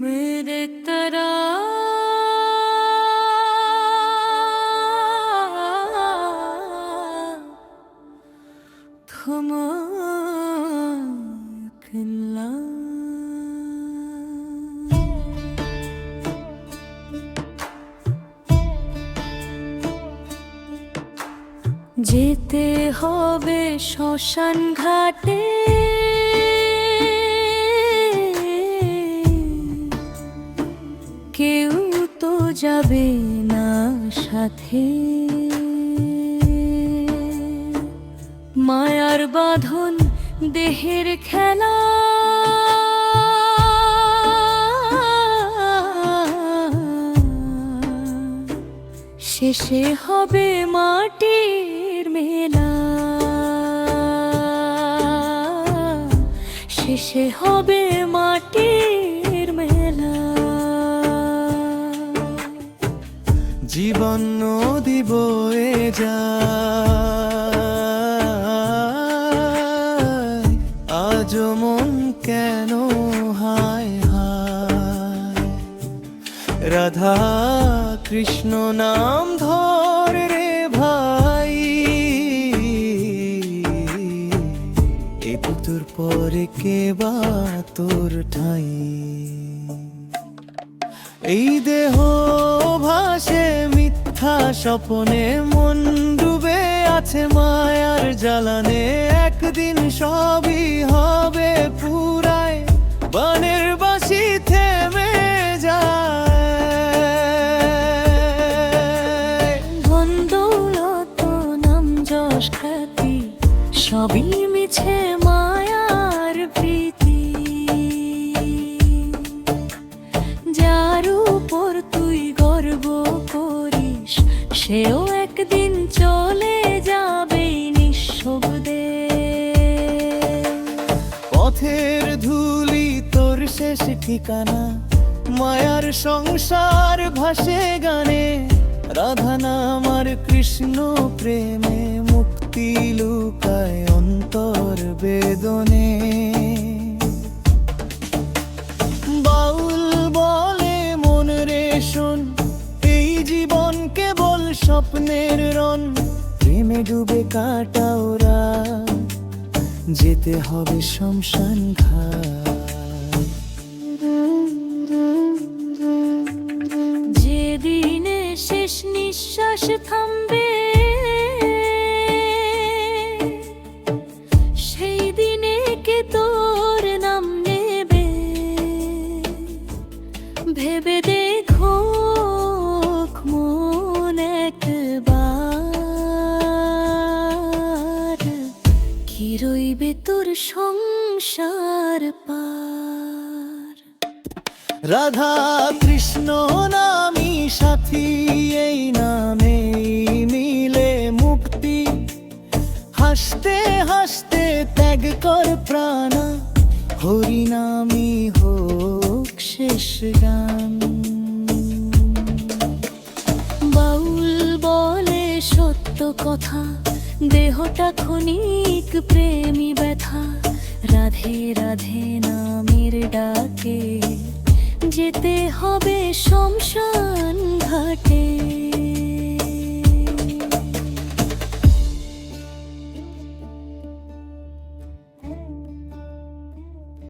मेरे तरह थमकला যেতে হবে শ্মশান ঘাটে, কেউ তো যাবে না সাথে। মায়ার বাঁধন দেহের খেলা, শেষে হবে মাটির মেলা, শেষে হবে মাটির মেলা। জীবন নদী বয়ে যায়, আজ মন কেন হায় হায়। রাধা কৃষ্ণ নাম ধর রে ভাই, এ তোর পরে কে বা তোর ঠাই। এই দেহ ভাসে মিথ্যা স্বপনে, মন ডুবে আছে মায়ার জ্বালানে। একদিন সবই হবে পুরায়, বানের বাঁশি থেমে যায়। ধন দৌলত নাম যশ খ্যাতি, সবই মিছে মায়ার প্রীতি। যার উপর তুই গর্ব করিস, সেও একদিন চলে যাবে নিঃশব্দে। পথের ধুলি তোর শেষ ঠিকানা, মায়ার সংসার ভাসে গানে। রাধা নাম আর কৃষ্ণ প্রেমে, মুক্তি লুকায় অন্তর বেদনে। বাউল বলে মন রে শোন, এই জীবন কেবল স্বপ্নের রণ। প্রেমে ডুবে কাটা ওরা, যেতে হবে শ্মশান ঘাট। যেদিনে শেষ নিঃশ্বাস থামবে, সেই দিনে কে তোর নাম নেবে। ভেবে দেখো মন একবার, কি রইবে তোর সংসার পার। রাধা কৃষ্ণ নামই সাথী, এই নামে মিলে মুক্তি। হাসতে হাসতে ত্যাগ কর প্রাণ, হরি নামই হোক শেষ গান। বাউল বলে সত্য কথা, দেহটা ক্ষণিক প্রেমী ব্যথা। রাধে রাধে নামের ডাকে, যেতে হবে শ্মশান ঘাটে।